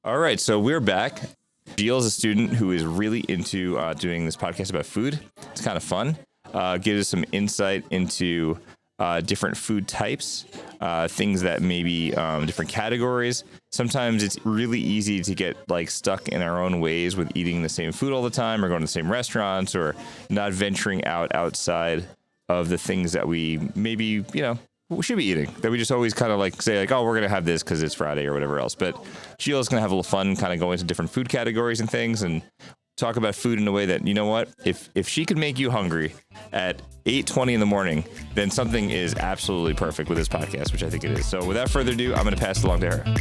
All right, so we're back. Jeel is a student who is really into doing this podcast about food. It's kind of fun. Gives us some insight into different food types, things that maybe different categories. Sometimes it's really easy to get like stuck in our own ways with eating the same food all the time, or going to the same restaurants, or not venturing outside of the things that we maybe we should be eating, that we just always kind of like say like, oh, we're going to have this because it's Friday or whatever else. But Jeel is going to have a little fun kind of going into different food categories and things and talk about food in a way that, you know what, if she could make you hungry at 8:20 in the morning, then something is absolutely perfect with this podcast, which I think it is. So without further ado, I'm going to pass it along to her.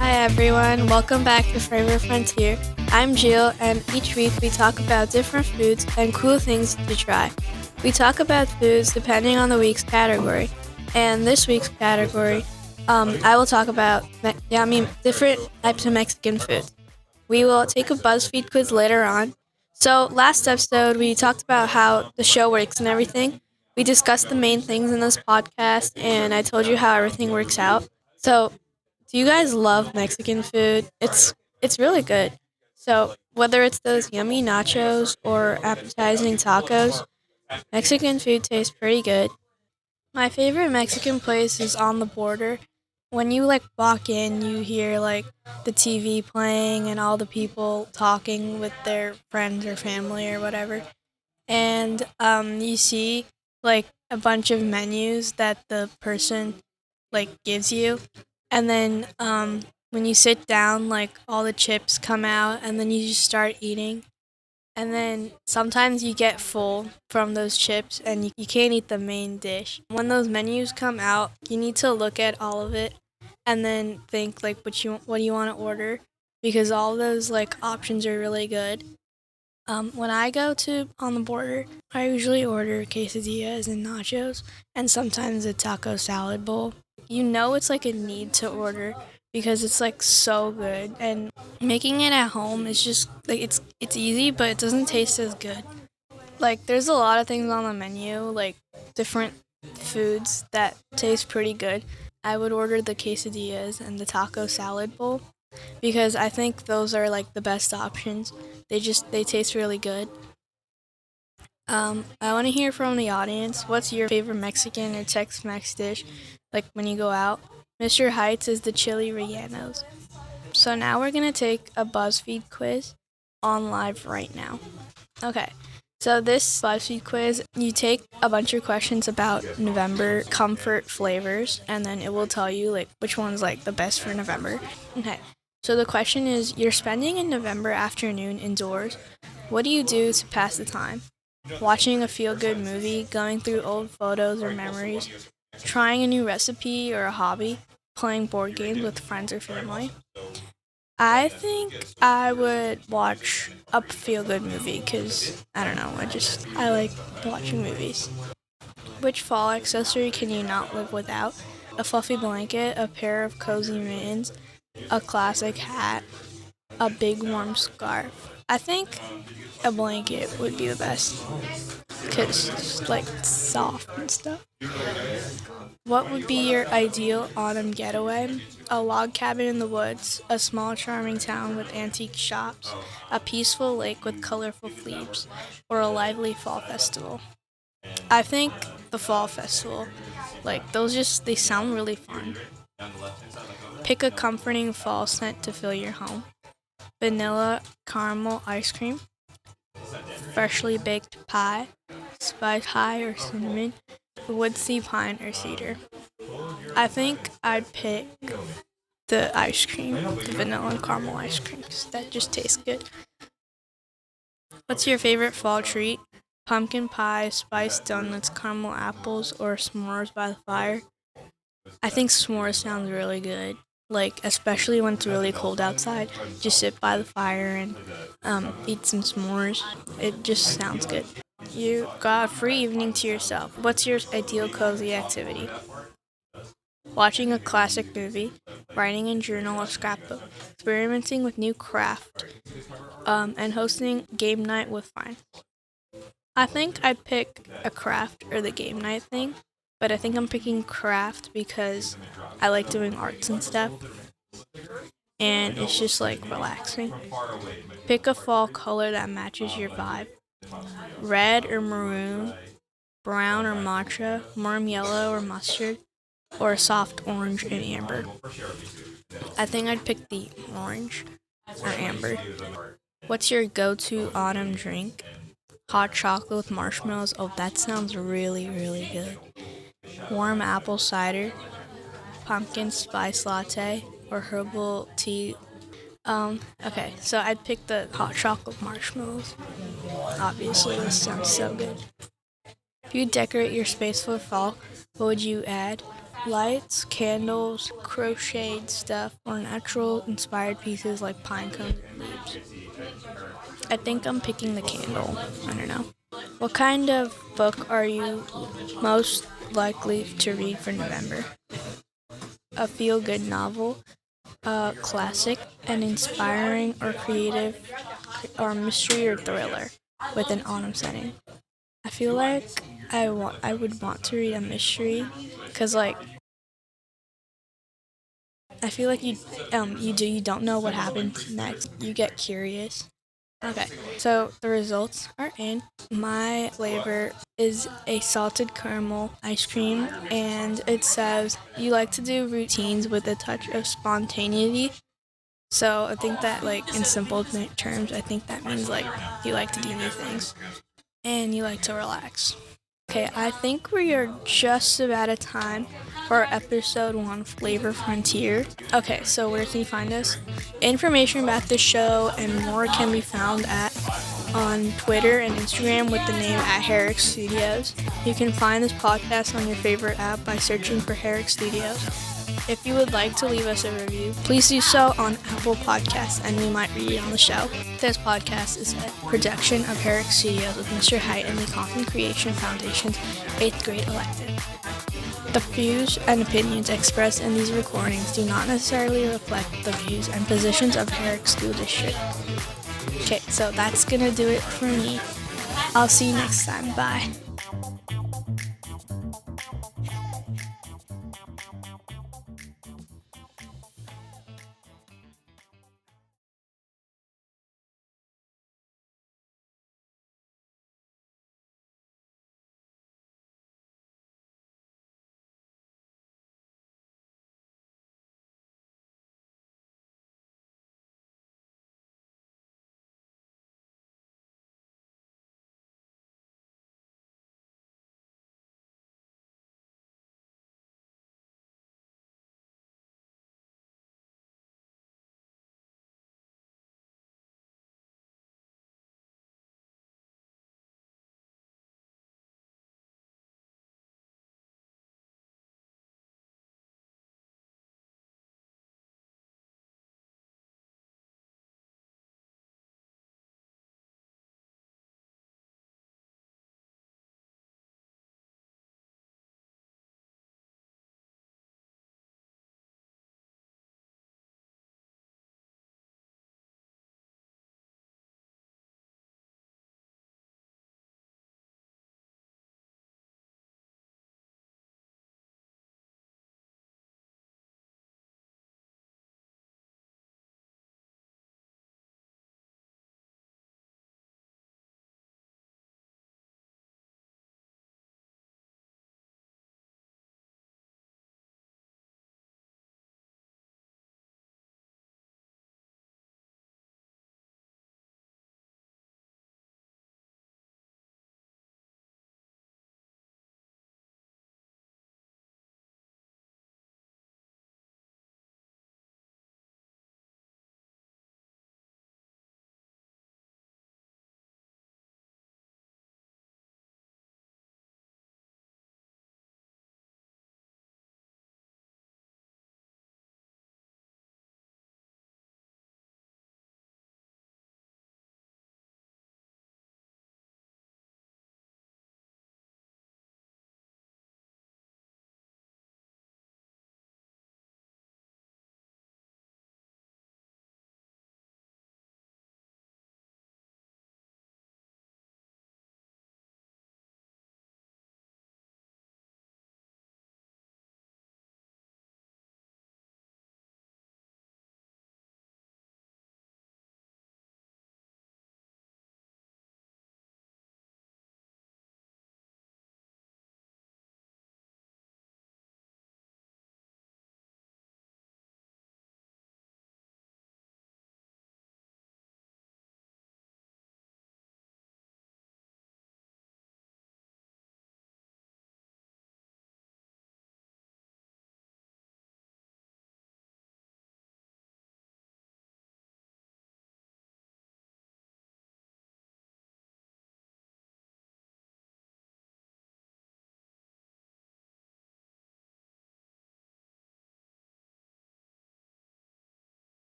Hi everyone, welcome back to Flavor Frontier. I'm Jeel, and each week we talk about different foods and cool things to try. We talk about foods depending on the week's category. And this week's category, I will talk about different types of Mexican food. We will take a BuzzFeed quiz later on. So last episode we talked about how the show works and everything. We discussed the main things in this podcast, and I told you how everything works out. So do you guys love Mexican food? It's really good. So whether it's those yummy nachos or appetizing tacos, Mexican food tastes pretty good. My favorite Mexican place is on the border. When you walk in, you hear the TV playing and all the people talking with their friends or family or whatever. And you see a bunch of menus that the person gives you. And then when you sit down, all the chips come out, and then you just start eating. And then sometimes you get full from those chips, and you can't eat the main dish. When those menus come out, you need to look at all of it, and then think what do you want to order, because all those options are really good. When I go to On the Border, I usually order quesadillas and nachos, and sometimes a taco salad bowl. You know it's a need to order because it's so good, and making it at home is just it's easy, but it doesn't taste as good. There's a lot of things on the menu, different foods that taste pretty good. I would order the quesadillas and the taco salad bowl because I think those are the best options. They taste really good. I want to hear from the audience. What's your favorite Mexican or Tex-Mex dish? When you go out? Mr. Heights is the chili rellenos. So now we're going to take a BuzzFeed quiz on live right now. Okay, so this BuzzFeed quiz, you take a bunch of questions about November comfort flavors, and then it will tell you which one's the best for November. Okay, so the question is, you're spending a November afternoon indoors. What do you do to pass the time? Watching a feel-good movie, going through old photos or memories, trying a new recipe or a hobby, playing board games with friends or family. I think I would watch a feel-good movie because, I don't know, I like watching movies. Which fall accessory can you not live without? A fluffy blanket, a pair of cozy mittens, a classic hat, a big warm scarf. I think a blanket would be the best because it's soft and stuff. What would be your ideal autumn getaway? A log cabin in the woods, a small charming town with antique shops, a peaceful lake with colorful leaves, or a lively fall festival? I think the fall festival. They sound really fun. Pick a comforting fall scent to fill your home. Vanilla caramel ice cream, freshly baked pie, spice pie or cinnamon, woodsy pine or cedar. I think I'd pick the ice cream, the vanilla and caramel ice cream, because that just tastes good. What's your favorite fall treat? Pumpkin pie, spiced donuts, caramel apples, or s'mores by the fire? I think s'mores sounds really good. Especially when it's really cold outside, just sit by the fire and eat some s'mores. It just sounds good. You got a free evening to yourself. What's your ideal cozy activity? Watching a classic movie, writing in journal or scrapbook, experimenting with new craft, and hosting game night with friends. I think I'd pick a craft or the game night thing, but I think I'm picking craft because I like doing arts and stuff, and it's just like relaxing. Pick a fall color that matches your vibe. Red or maroon, brown or matcha, warm yellow or mustard, or a soft orange and amber. I think I'd pick the orange or amber. What's your go-to autumn drink? Hot chocolate with marshmallows. Oh, that sounds really, really good. Warm apple cider, pumpkin spice latte, or herbal tea. Okay, so I'd pick the hot chocolate marshmallows. Obviously, this sounds so good. If you decorate your space for fall, what would you add? Lights, candles, crocheted stuff, or natural inspired pieces like pine cones and leaves. I think I'm picking the candle. I don't know. What kind of book are you most likely to read for November? A feel-good novel, a classic, an inspiring or creative, or mystery or thriller with an autumn setting. I feel like I would want to read a mystery because I feel like you don't know what happens next. You get curious. Okay, so the results are in. My flavor is a salted caramel ice cream, and it says you like to do routines with a touch of spontaneity. So I think that, in simple terms, I think that means you like to do new things and you like to relax. Okay, I think we are just about at time for episode 1, Flavor Frontier. Okay, so where can you find us? Information about the show and more can be found on Twitter and Instagram with the name @Herricks Studios. You can find this podcast on your favorite app by searching for Herricks Studios. If you would like to leave us a review, please do so on Apple Podcasts, and we might read it on the show. This podcast is a production of Herricks Studios with Mr. Heit and the Content Creation Foundation's 8th Grade Elective. The views and opinions expressed in these recordings do not necessarily reflect the views and positions of Herricks School District. Okay, so that's gonna do it for me. I'll see you next time. Bye.